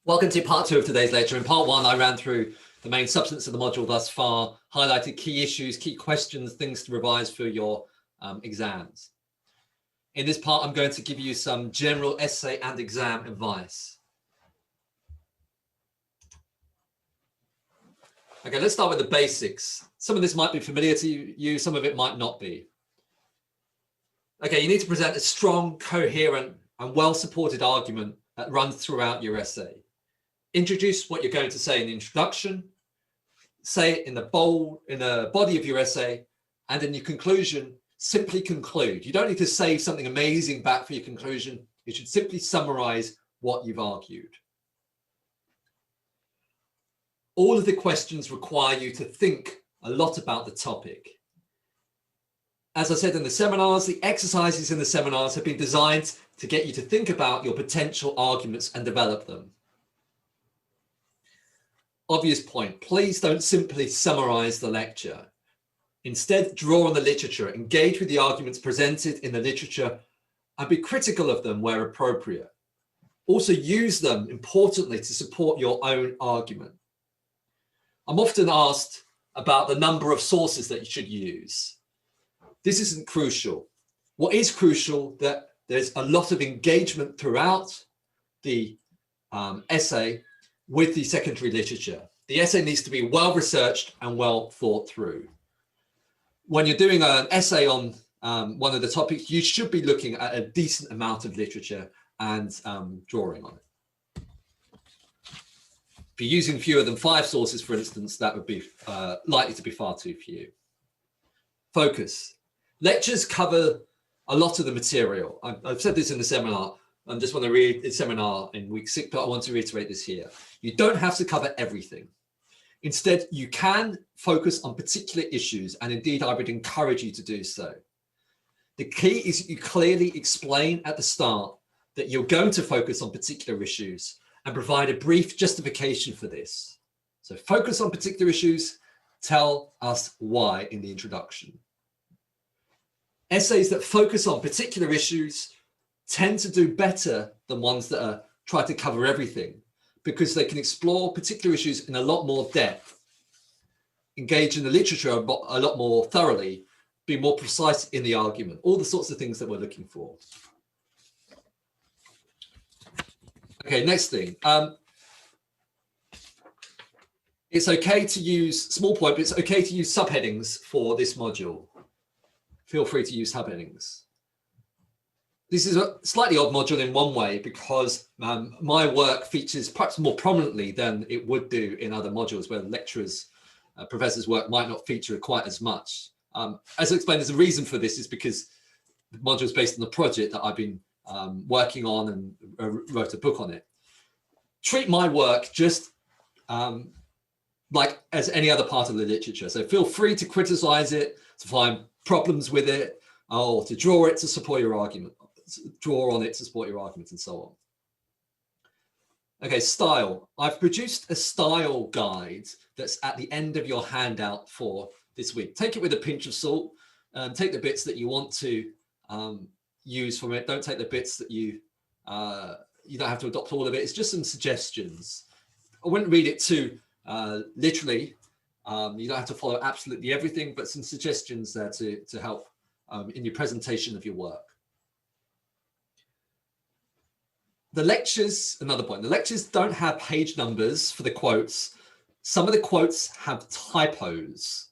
Welcome to part 2 of today's lecture. In part 1, I ran through the main substance of the module thus far, highlighted key issues, key questions, things to revise for your exams. In this part, I'm going to give you some general essay and exam advice. Okay, let's start with the basics. Some of this might be familiar to you, some of it might not be. Okay, you need to present a strong, coherent, and well-supported argument that runs throughout your essay. Introduce what you're going to say in the introduction, say it in the body of your essay, and in your conclusion, simply conclude. You don't need to say something amazing back for your conclusion. You should simply summarize what you've argued. All of the questions require you to think a lot about the topic. As I said in the seminars, the exercises in the seminars have been designed to get you to think about your potential arguments and develop them. Obvious point, please don't simply summarize the lecture. Instead, draw on the literature, engage with the arguments presented in the literature, and be critical of them where appropriate. Also use them, importantly, to support your own argument. I'm often asked about the number of sources that you should use. This isn't crucial. What is crucial that there's a lot of engagement throughout the essay with the secondary literature. The essay needs to be well researched and well thought through. When you're doing an essay on one of the topics, you should be looking at a decent amount of literature and drawing on it. If you're using fewer than 5 sources, for instance, that would be likely to be far too few. Focus. Lectures cover a lot of the material. I've said this in the seminar. I just want to read the seminar in week 6, but I want to reiterate this here. You don't have to cover everything. Instead, you can focus on particular issues, and indeed, I would encourage you to do so. The key is you clearly explain at the start that you're going to focus on particular issues and provide a brief justification for this. So focus on particular issues, tell us why in the introduction. Essays that focus on particular issues tend to do better than ones that try to cover everything, because they can explore particular issues in a lot more depth, engage in the literature a lot more thoroughly, be more precise in the argument, all the sorts of things that we're looking for. Okay, next thing. It's okay to use, small point, but it's okay to use subheadings for this module. Feel free to use subheadings. This is a slightly odd module in one way because my work features perhaps more prominently than it would do in other modules where lecturers, professors' work might not feature quite as much. As I explained, there's a reason for this is because the module is based on the project that I've been working on and wrote a book on it. Treat my work just like as any other part of the literature. So feel free to criticize it, to find problems with it, or to draw it to support your argument. Draw on it to support your argument and so on. Okay, style. I've produced a style guide that's at the end of your handout for this week. Take it with a pinch of salt. Take the bits that you want to use from it. Don't take the bits that you don't have to adopt all of it. It's just some suggestions. I wouldn't read it too literally. You don't have to follow absolutely everything, but some suggestions there to help in your presentation of your work. The lectures, another point, the lectures don't have page numbers for the quotes. Some of the quotes have typos.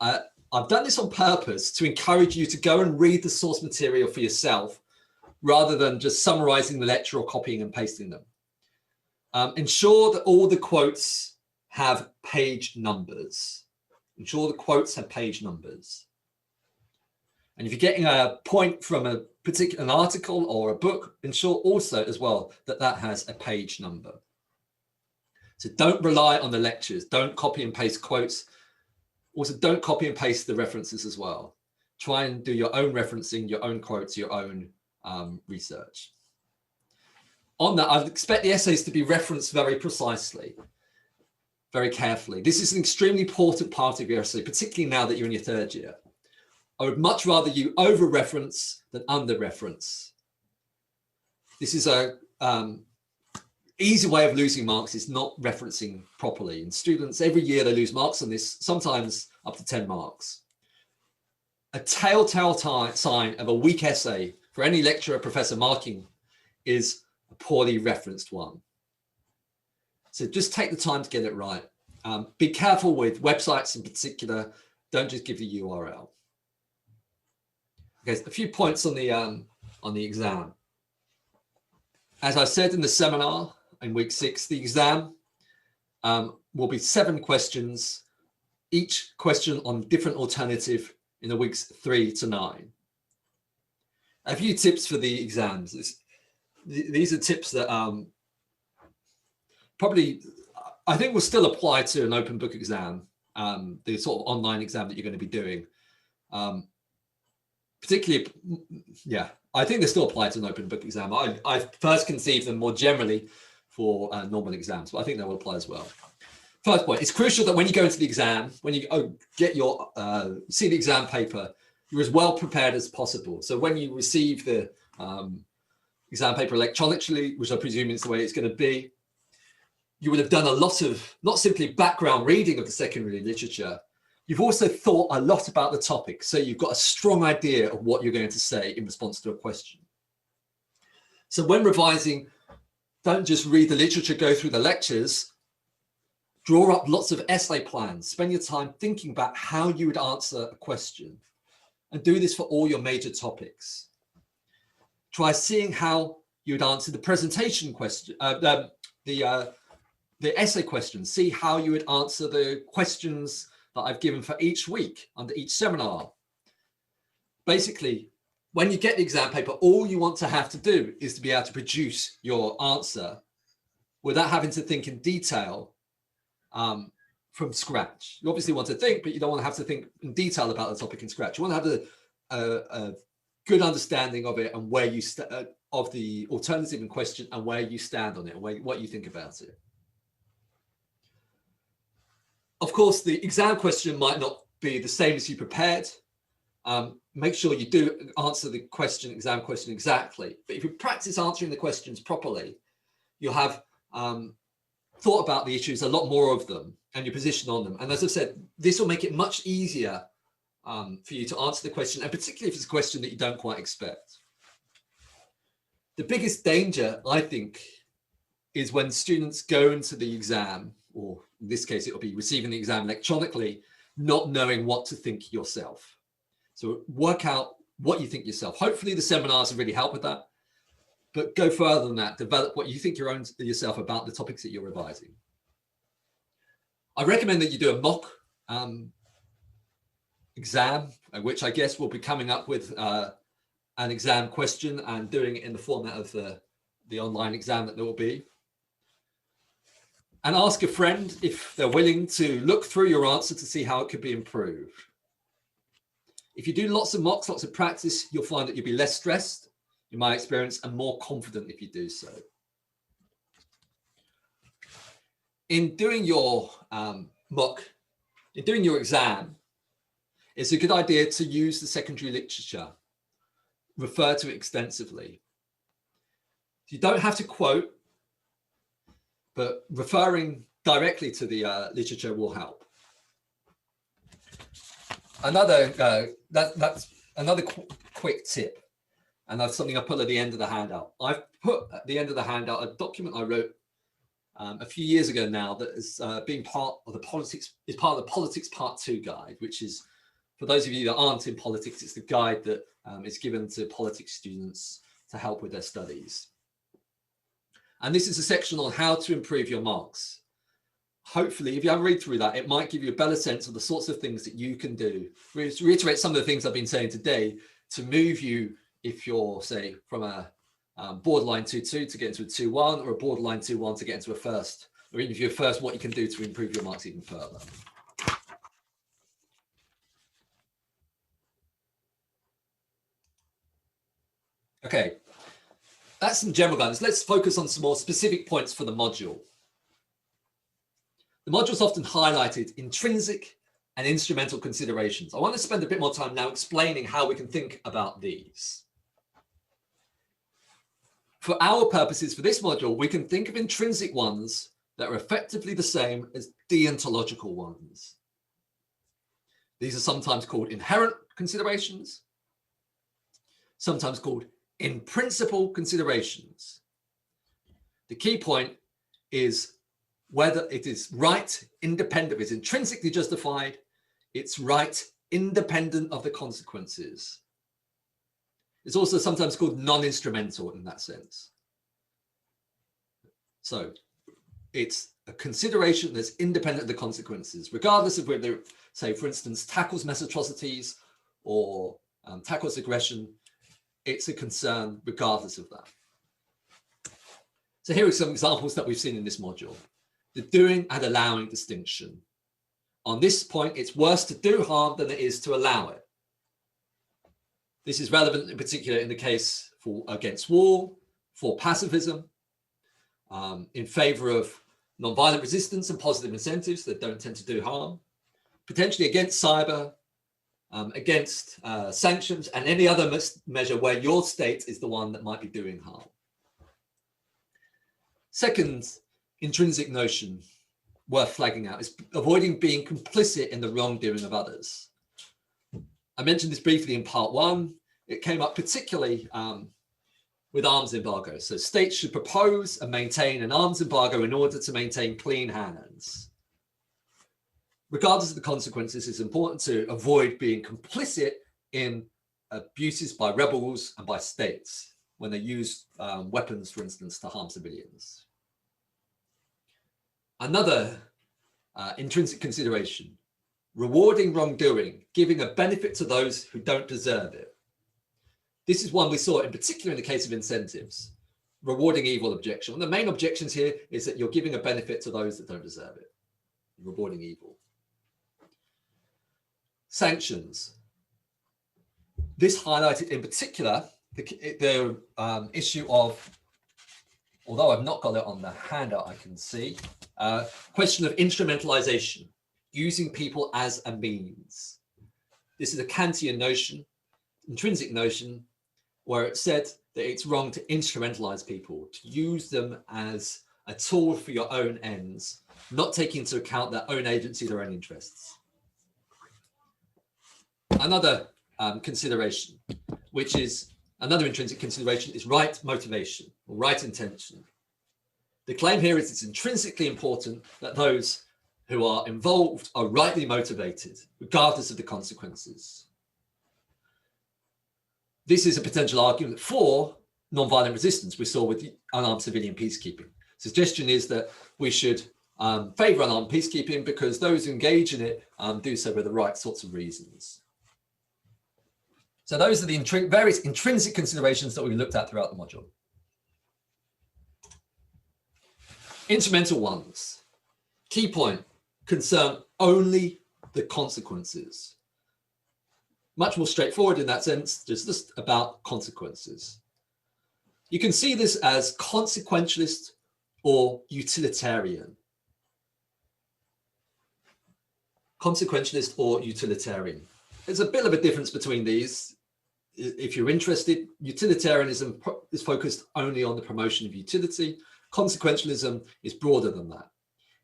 I've done this on purpose to encourage you to go and read the source material for yourself rather than just summarizing the lecture or copying and pasting them. Ensure that all the quotes have page numbers. Ensure the quotes have page numbers. And if you're getting a point from a particular article or a book, ensure also as well that that has a page number. So don't rely on the lectures. Don't copy and paste quotes. Also, don't copy and paste the references as well. Try and do your own referencing, your own quotes, your own research. On that, I'd expect the essays to be referenced very precisely, very carefully. This is an extremely important part of your essay, particularly now that you're in your 3rd year. I would much rather you over-reference than under-reference. This is a easy way of losing marks is not referencing properly. And students, every year they lose marks on this, sometimes up to 10 marks. A telltale sign of a weak essay for any lecturer or professor marking is a poorly referenced one. So just take the time to get it right. Be careful with websites in particular. Don't just give the URL. Okay, a few points on the exam. As I said in the seminar in week 6, the exam will be 7 questions, each question on different alternative in the weeks 3 to 9. A few tips for the exams. These are tips that probably I think will still apply to an open book exam, the sort of online exam that you're going to be doing. Particularly, yeah, I think they still apply to an open book exam. I first conceived them more generally for normal exams, but I think they will apply as well. First point, it's crucial that when you go into the exam, when you get your see the exam paper, you're as well prepared as possible. So when you receive the exam paper electronically, which I presume is the way it's going to be, you would have done a lot of not simply background reading of the secondary literature. You've also thought a lot about the topic, so you've got a strong idea of what you're going to say in response to a question. So when revising, don't just read the literature, go through the lectures. Draw up lots of essay plans. Spend your time thinking about how you would answer a question, and do this for all your major topics. Try seeing how you would answer the presentation question, the essay questions. See how you would answer the questions that I've given for each week under each seminar. Basically, when you get the exam paper, all you want to have to do is to be able to produce your answer without having to think in detail from scratch. You obviously want to think, but you don't want to have to think in detail about the topic in scratch. You want to have a good understanding of it and where you of the alternative in question and where you stand on it, and what you think about it. Of course, the exam question might not be the same as you prepared. Make sure you do answer the exam question exactly. But if you practice answering the questions properly, you'll have thought about the issues, a lot more of them, and your position on them. And as I've said, this will make it much easier for you to answer the question, and particularly if it's a question that you don't quite expect. The biggest danger, I think, is when students go into the exam, or in this case, it'll be receiving the exam electronically, not knowing what to think yourself. So work out what you think yourself. Hopefully the seminars will really help with that, but go further than that. Develop what you think yourself about the topics that you're revising. I recommend that you do a mock exam, which I guess will be coming up with an exam question and doing it in the format of the online exam that there will be. And ask a friend if they're willing to look through your answer to see how it could be improved. If you do lots of mocks, lots of practice, you'll find that you'll be less stressed, in my experience, and more confident if you do so. In doing your in doing your exam, it's a good idea to use the secondary literature, refer to it extensively. You don't have to quote, but referring directly to the literature will help. That's another quick tip, and that's something I put at the end of the handout. I've put at the end of the handout a document I wrote a few years ago now that is being part of the Politics Part 2 guide, which is, for those of you that aren't in politics, it's the guide that is given to politics students to help with their studies. And this is a section on how to improve your marks. Hopefully, if you have a read through that, it might give you a better sense of the sorts of things that you can do. To reiterate some of the things I've been saying today, to move you, if you're, say, from a borderline 2-2 to get into a 2-1, or a borderline 2-1 to get into a first, or even if you're first, what you can do to improve your marks even further. Okay, that's some general guidance. Let's focus on some more specific points for the module. The module's often highlighted intrinsic and instrumental considerations. I want to spend a bit more time now explaining how we can think about these. For our purposes for this module, we can think of intrinsic ones that are effectively the same as deontological ones. These are sometimes called inherent considerations, sometimes called in principle considerations. The key point is whether it is right, independent, it's intrinsically justified, it's right, independent of the consequences. It's also sometimes called non-instrumental in that sense. So it's a consideration that's independent of the consequences, regardless of whether, say, for instance, tackles mass atrocities or tackles aggression. It's a concern regardless of that. So here are some examples that we've seen in this module. The doing and allowing distinction. On this point, it's worse to do harm than it is to allow it. This is relevant in particular in the case for against war, for pacifism, in favor of nonviolent resistance and positive incentives that don't tend to do harm, potentially against cyber, against sanctions and any other measure where your state is the one that might be doing harm. Second intrinsic notion worth flagging out is avoiding being complicit in the wrongdoing of others. I mentioned this briefly in part one. It came up particularly with arms embargo. So states should propose and maintain an arms embargo in order to maintain clean hands. Regardless of the consequences, it's important to avoid being complicit in abuses by rebels and by states when they use weapons, for instance, to harm civilians. Another intrinsic consideration, rewarding wrongdoing, giving a benefit to those who don't deserve it. This is one we saw in particular in the case of incentives, rewarding evil objection. One of the main objections here is that you're giving a benefit to those that don't deserve it, rewarding evil. Sanctions. This highlighted in particular the issue of, although I've not got it on the handout, I can see, question of instrumentalization, using people as a means. This is a Kantian notion, intrinsic notion, where it said that it's wrong to instrumentalize people, to use them as a tool for your own ends, not taking into account their own agency, their own interests. Another consideration, which is another intrinsic consideration, is right motivation or right intention. The claim here is it's intrinsically important that those who are involved are rightly motivated, regardless of the consequences. This is a potential argument for nonviolent resistance we saw with the unarmed civilian peacekeeping. Suggestion is that we should favor unarmed peacekeeping because those who engage in it do so for the right sorts of reasons. So those are the various intrinsic considerations that we looked at throughout the module. Instrumental ones. Key point, concern only the consequences. Much more straightforward in that sense, just about consequences. You can see this as consequentialist or utilitarian. Consequentialist or utilitarian. There's a bit of a difference between these. If you're interested, utilitarianism is focused only on the promotion of utility. Consequentialism is broader than that.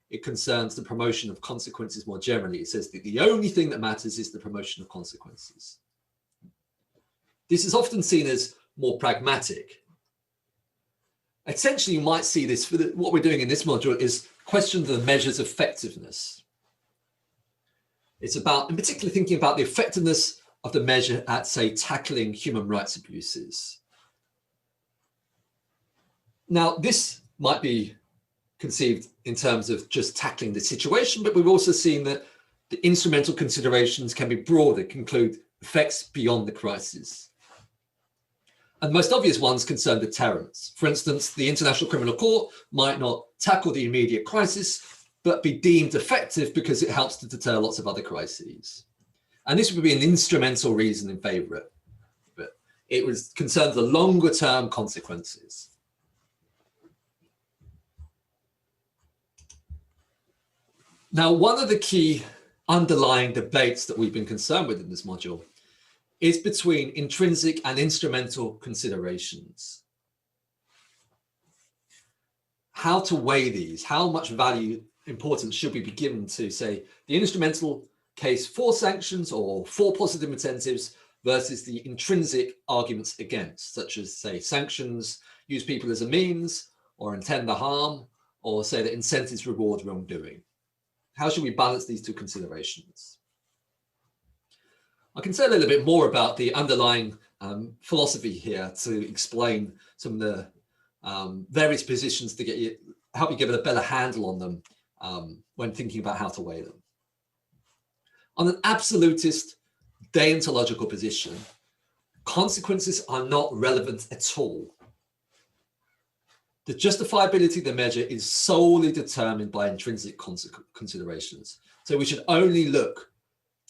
It concerns the promotion of consequences more generally. It says that the only thing that matters is the promotion of consequences. This is often seen as more pragmatic. Essentially, you might see this for what we're doing in this module is question the measure's effectiveness. It's about, in particular, thinking about the effectiveness of the measure at, say, tackling human rights abuses. Now, this might be conceived in terms of just tackling the situation, but we've also seen that the instrumental considerations can be broader, can include effects beyond the crisis. And the most obvious ones concern deterrence. For instance, the International Criminal Court might not tackle the immediate crisis, but be deemed effective because it helps to deter lots of other crises. And this would be an instrumental reason in favor of it, but it was concerns the longer term consequences. Now, one of the key underlying debates that we've been concerned with in this module is between intrinsic and instrumental considerations. how to weigh these, how much importance should we be given to, say, the instrumental case for sanctions or for positive incentives versus the intrinsic arguments against, such as, say, sanctions use people as a means or intend the harm, or say that incentives reward wrongdoing. How should we balance these two considerations? I can say a little bit more about the underlying philosophy here to explain some of the various positions to help you give it a better handle on them when thinking about how to weigh them. On an absolutist deontological position, consequences are not relevant at all. The justifiability of the measure is solely determined by intrinsic considerations. So we should only look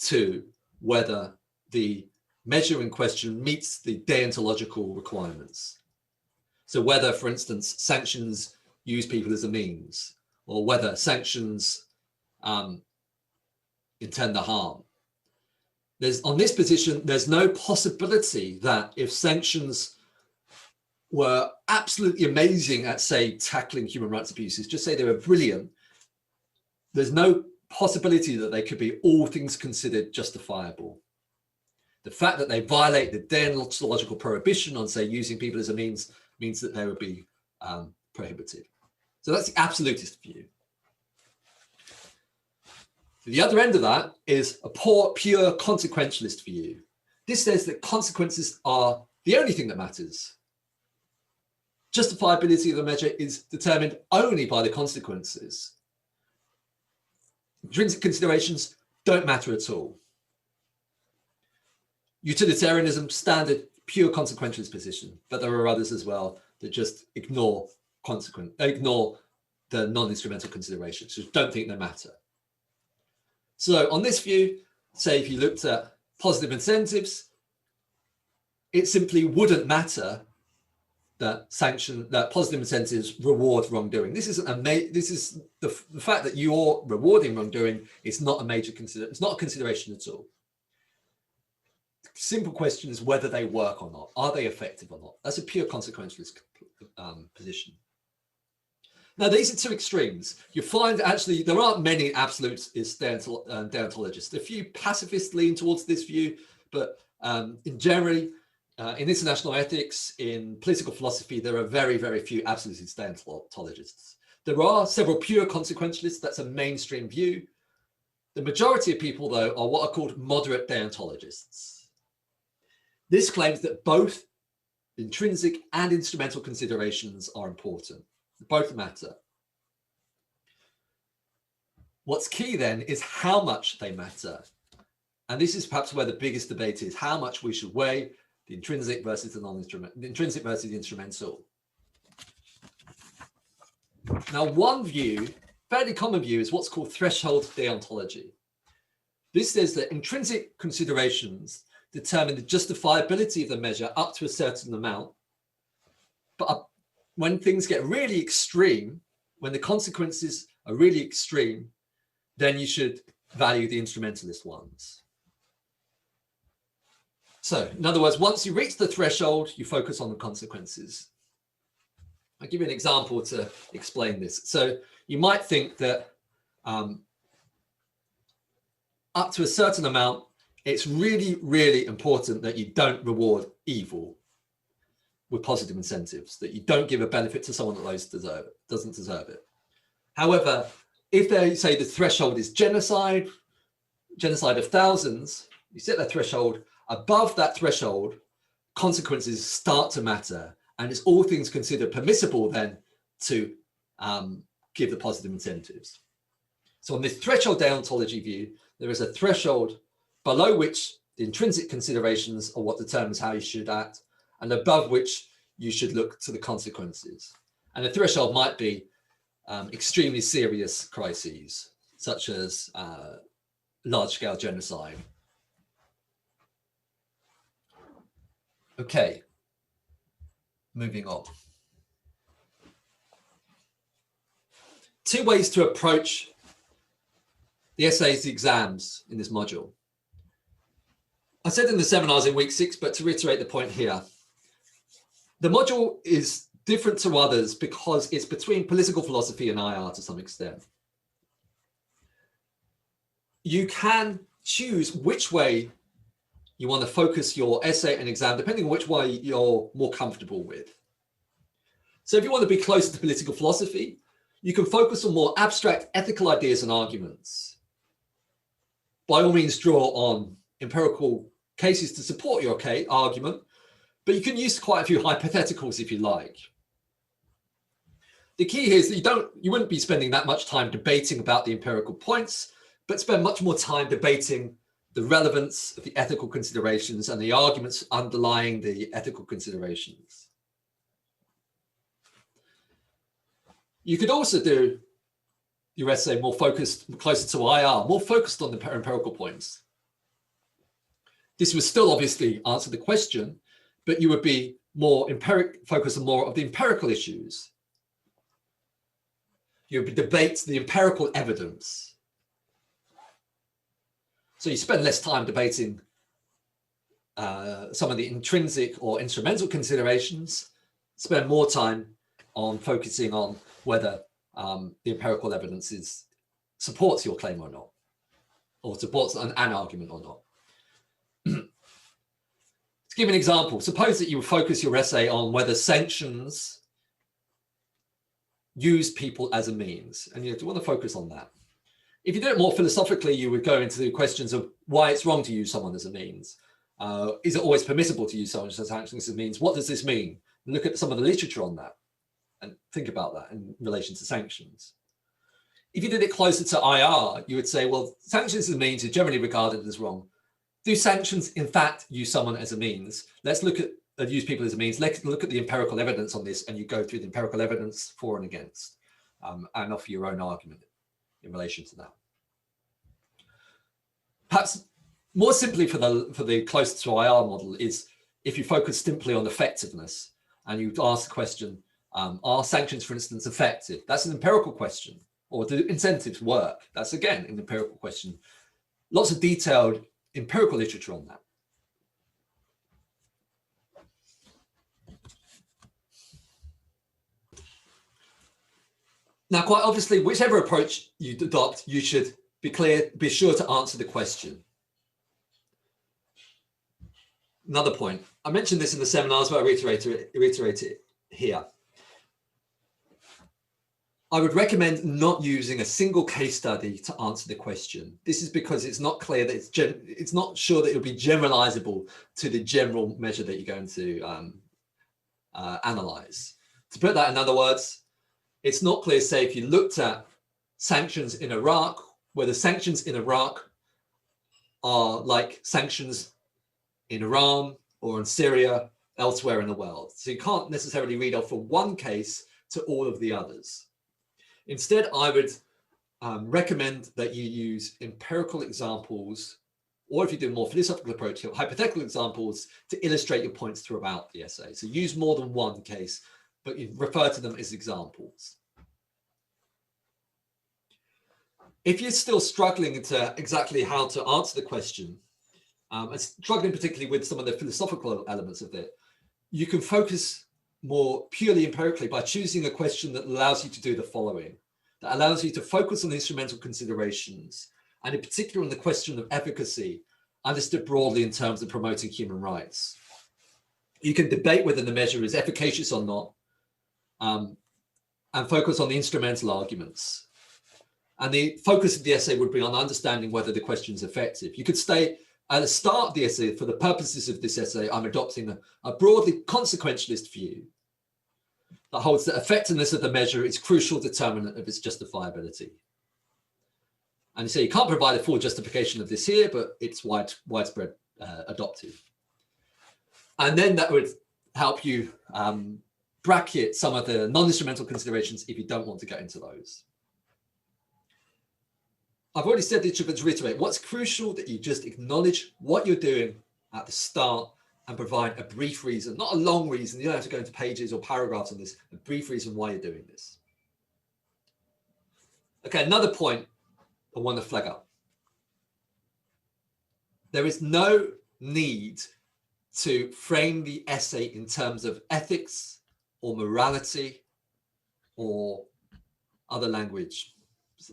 to whether the measure in question meets the deontological requirements. So whether, for instance, sanctions use people as a means, or whether sanctions intend the harm. On this position, there's no possibility that if sanctions were absolutely amazing at, say, tackling human rights abuses, just say they were brilliant, there's no possibility that they could be, all things considered, justifiable. The fact that they violate the deontological prohibition on, say, using people as a means that they would be prohibited. So that's the absolutist view. The other end of that is a pure consequentialist view. This says that consequences are the only thing that matters. Justifiability of the measure is determined only by the consequences. Intrinsic considerations don't matter at all. Utilitarianism, standard, pure consequentialist position, but there are others as well that just ignore the non-instrumental considerations, just don't think they matter. So on this view, say if you looked at positive incentives, it simply wouldn't matter that positive incentives reward wrongdoing. This is the fact that you're rewarding wrongdoing is not a major it's not a consideration at all. The simple question is whether they work or not. Are they effective or not? That's a pure consequentialist position. Now, these are two extremes. You find actually there aren't many absolute deontologists. A few pacifists lean towards this view, but in generally, in international ethics, in political philosophy, there are very, very few absolutist deontologists. There are several pure consequentialists. That's a mainstream view. The majority of people, though, are what are called moderate deontologists. This claims that both intrinsic and instrumental considerations are important. Both matter. What's key then is how much they matter. And this is perhaps where the biggest debate is, how much we should weigh the intrinsic versus the non-instrumental, the intrinsic versus the instrumental. Now, one view, fairly common view, is what's called threshold deontology. This says that intrinsic considerations determine the justifiability of the measure up to a certain amount, but when things get really extreme, when the consequences are really extreme, then you should value the instrumentalist ones. So, in other words, once you reach the threshold, you focus on the consequences. I'll give you an example to explain this. So, you might think that up to a certain amount, it's really, really important that you don't reward evil with positive incentives, that you don't give a benefit to someone that doesn't deserve it. However, if they say the threshold is genocide of thousands, you set that threshold. Above that threshold, consequences start to matter, and it's all things considered permissible then to give the positive incentives. So on this threshold deontology view, there is a threshold below which the intrinsic considerations are what determines how you should act, and above which you should look to the consequences. And the threshold might be extremely serious crises, such as large-scale genocide. Okay, moving on. Two ways to approach the essays, the exams in this module. I said in the seminars in week 6, but to reiterate the point here, the module is different to others because it's between political philosophy and IR to some extent. You can choose which way you want to focus your essay and exam, depending on which way you're more comfortable with. So if you want to be closer to political philosophy, you can focus on more abstract ethical ideas and arguments. By all means, draw on empirical cases to support your argument, but you can use quite a few hypotheticals if you like. The key here is that you wouldn't be spending that much time debating about the empirical points, but spend much more time debating the relevance of the ethical considerations and the arguments underlying the ethical considerations. You could also do your essay more focused, closer to IR, more focused on the empirical points. This would still obviously answer the question, but you would be more focused on more of the empirical issues. You would debate the empirical evidence. So you spend less time debating some of the intrinsic or instrumental considerations, spend more time on focusing on whether the empirical evidence supports your claim or not, or supports an argument or not. To give an example, suppose that you focus your essay on whether sanctions use people as a means, and you want to focus on that. If you do it more philosophically, you would go into the questions of why it's wrong to use someone as a means. Is it always permissible to use someone as sanctions as a means? What does this mean? And look at some of the literature on that and think about that in relation to sanctions. If you did it closer to IR, you would say, well, sanctions as a means is generally regarded as wrong. Do sanctions, in fact, use someone as a means? Let's look at use people as a means. Let's look at the empirical evidence on this, and you go through the empirical evidence for and against, and offer your own argument in relation to that. Perhaps more simply for the closer to IR model is if you focus simply on effectiveness and you ask the question, are sanctions, for instance, effective? That's an empirical question. Or do incentives work? That's again an empirical question. Lots of detailed empirical literature on that. Now, quite obviously, whichever approach you adopt, you should be sure to answer the question. Another point, I mentioned this in the seminars, but I reiterate it here. I would recommend not using a single case study to answer the question. This is because it's not clear that it's not sure that it'll be generalizable to the general measure that you're going to analyze. To put that in other words, it's not clear, say, if you looked at sanctions in Iraq, whether sanctions in Iraq are like sanctions in Iran or in Syria, elsewhere in the world. So you can't necessarily read off from one case to all of the others. Instead, I would recommend that you use empirical examples, or if you do a more philosophical approach, hypothetical examples to illustrate your points throughout the essay. So use more than one case, but you refer to them as examples. If you're still struggling into exactly how to answer the question, and struggling particularly with some of the philosophical elements of it, you can focus more purely empirically by choosing a question that allows you to do the following, that allows you to focus on instrumental considerations, and in particular on the question of efficacy, understood broadly in terms of promoting human rights. You can debate whether the measure is efficacious or not, and focus on the instrumental arguments. And the focus of the essay would be on understanding whether the question is effective. You could stay at the start of the essay, for the purposes of this essay, I'm adopting a broadly consequentialist view that holds that effectiveness of the measure is a crucial determinant of its justifiability. And you say you can't provide a full justification of this here, but it's widespread adopted. And then that would help you bracket some of the non-instrumental considerations if you don't want to get into those. I've already said this, but to reiterate, what's crucial that you just acknowledge what you're doing at the start and provide a brief reason, not a long reason. You don't have to go into pages or paragraphs on this, a brief reason why you're doing this. Okay, another point I want to flag up. There is no need to frame the essay in terms of ethics or morality or other language,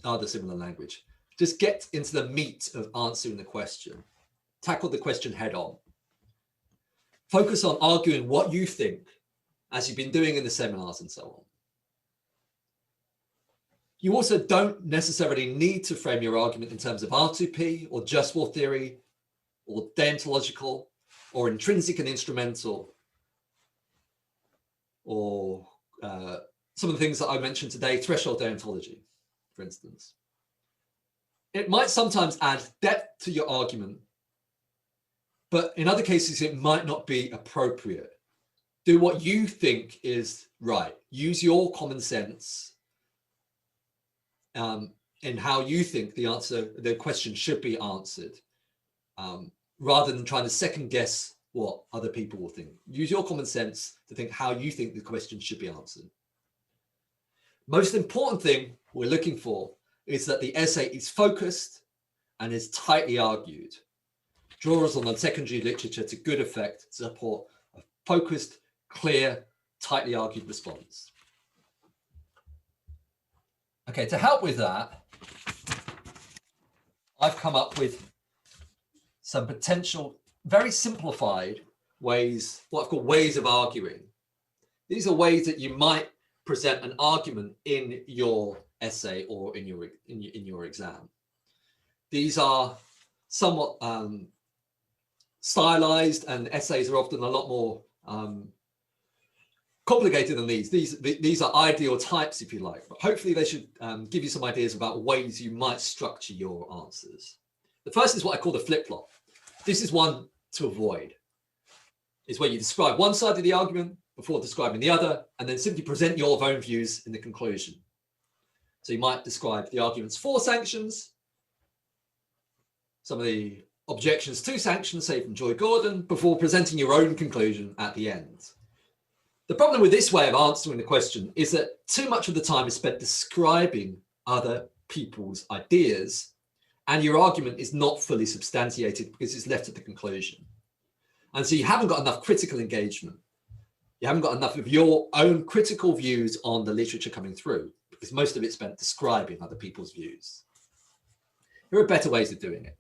other similar language. Just get into the meat of answering the question. Tackle the question head on. Focus on arguing what you think, as you've been doing in the seminars and so on. You also don't necessarily need to frame your argument in terms of R2P or just war theory or deontological or intrinsic and instrumental or some of the things that I mentioned today, threshold deontology, for instance. It might sometimes add depth to your argument, but in other cases, it might not be appropriate. Do what you think is right. Use your common sense in how you think the question should be answered, rather than trying to second guess what other people will think. Use your common sense to think how you think the question should be answered. Most important thing we're looking for is that the essay is focused and is tightly argued. Draws on the secondary literature to good effect to support a focused, clear, tightly argued response. Okay, to help with that, I've come up with some potential, very simplified ways, what I've called ways of arguing. These are ways that you might present an argument in your essay or in your exam. These are somewhat stylized, and essays are often a lot more complicated than these. These are ideal types, if you like, but hopefully they should give you some ideas about ways you might structure your answers. The first is what I call the flip-flop. This is one to avoid. It's where you describe one side of the argument before describing the other, and then simply present your own views in the conclusion. So you might describe the arguments for sanctions, some of the objections to sanctions, say from Joy Gordon, before presenting your own conclusion at the end. The problem with this way of answering the question is that too much of the time is spent describing other people's ideas, and your argument is not fully substantiated because it's left at the conclusion. And so you haven't got enough critical engagement. You haven't got enough of your own critical views on the literature coming through, because most of it's spent describing other people's views. There are better ways of doing it.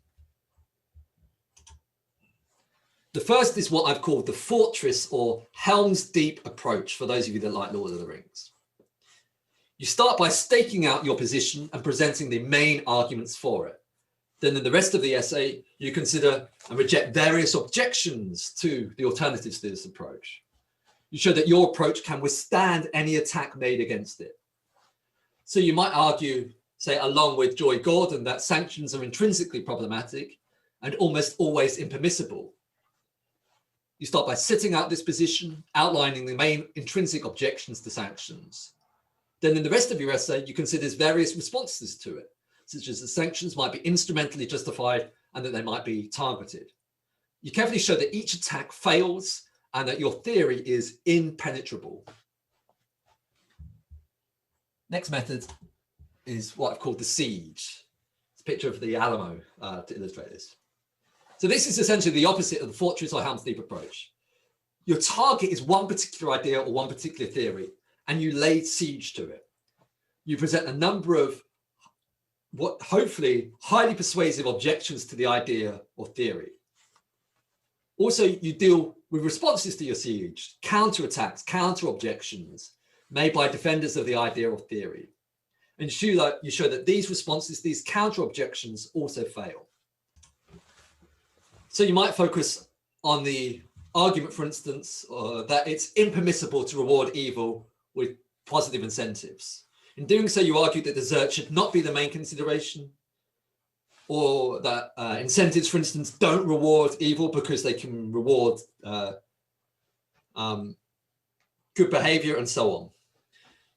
The first is what I've called the fortress or Helm's Deep approach, for those of you that like Lord of the Rings. You start by staking out your position and presenting the main arguments for it. Then in the rest of the essay, you consider and reject various objections to the alternatives to this approach. You show that your approach can withstand any attack made against it. So you might argue, say, along with Joy Gordon, that sanctions are intrinsically problematic and almost always impermissible. You start by setting out this position, outlining the main intrinsic objections to sanctions. Then in the rest of your essay, you consider various responses to it, such as the sanctions might be instrumentally justified and that they might be targeted. You carefully show that each attack fails and that your theory is impenetrable. Next method is what I've called the siege. It's a picture of the Alamo to illustrate this. So this is essentially the opposite of the fortress or Helm's Deep approach. Your target is one particular idea or one particular theory, and you lay siege to it. You present a number of what hopefully highly persuasive objections to the idea or theory. Also, you deal with responses to your siege, counterattacks, counter objections made by defenders of the idea or theory. And you show that these responses, these counter objections also fail. So you might focus on the argument, for instance, that it's impermissible to reward evil with positive incentives. In doing so, you argue that desert should not be the main consideration, or that incentives, for instance, don't reward evil because they can reward good behavior and so on.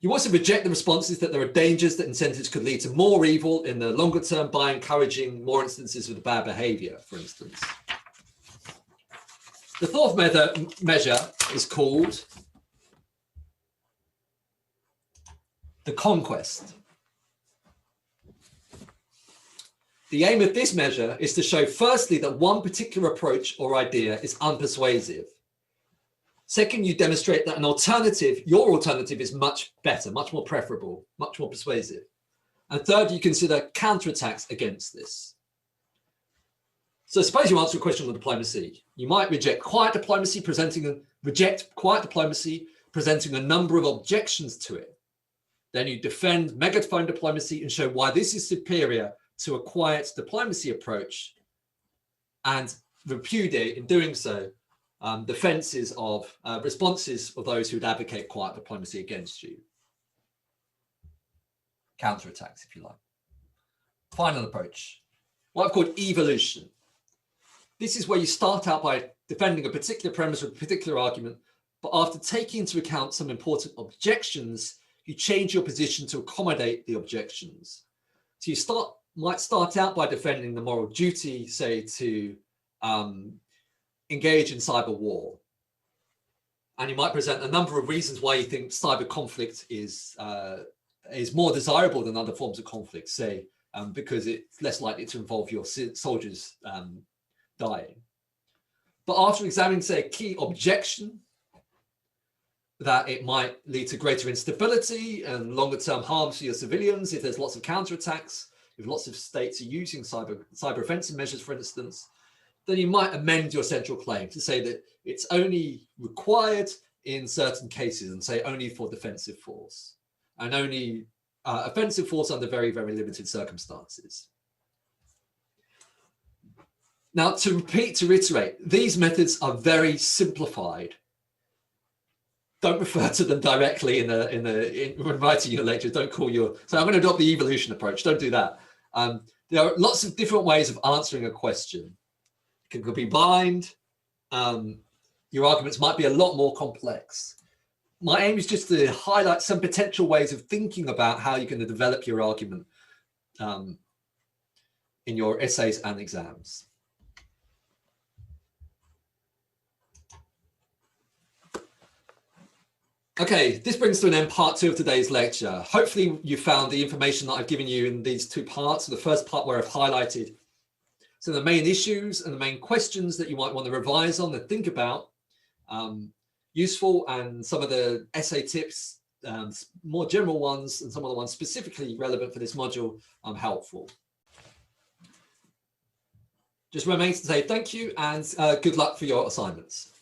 You also reject the responses that there are dangers that incentives could lead to more evil in the longer term by encouraging more instances of the bad behavior, for instance. The fourth measure is called the conquest. The aim of this measure is to show, firstly, that one particular approach or idea is unpersuasive. Second, you demonstrate that an alternative, your alternative, is much better, much more preferable, much more persuasive. And third, you consider counterattacks against this. So suppose you answer a question on diplomacy. You might reject quiet diplomacy, presenting a number of objections to it. Then you defend megaphone diplomacy and show why this is superior to a quiet diplomacy approach, and repudiate in doing so responses of those who would advocate quiet diplomacy against you. Counterattacks, if you like. Final approach, what I've called evolution. This is where you start out by defending a particular premise or a particular argument, but after taking into account some important objections, you change your position to accommodate the objections. So you might start out by defending the moral duty, say, to engage in cyber war. And you might present a number of reasons why you think cyber conflict is more desirable than other forms of conflict, say, because it's less likely to involve your soldiers dying. But after examining, say, a key objection, that it might lead to greater instability and longer term harms for your civilians if there's lots of counterattacks, if lots of states are using cyber offensive measures, for instance, then you might amend your central claim to say that it's only required in certain cases, and say only for defensive force, and only offensive force under very, very limited circumstances. Now, to reiterate, these methods are very simplified. Don't refer to them directly when writing your lecture. Don't call so I'm going to adopt the evolution approach. Don't do that. There are lots of different ways of answering a question. It could be blind. Your arguments might be a lot more complex. My aim is just to highlight some potential ways of thinking about how you're going to develop your argument in your essays and exams. Okay, this brings to an end part 2 of today's lecture. Hopefully you found the information that I've given you in these 2 parts. So the first part where I've highlighted some of the main issues and the main questions that you might want to revise on and think about, useful, and some of the essay tips, more general ones, and some of the ones specifically relevant for this module, helpful. Just remains to say thank you and good luck for your assignments.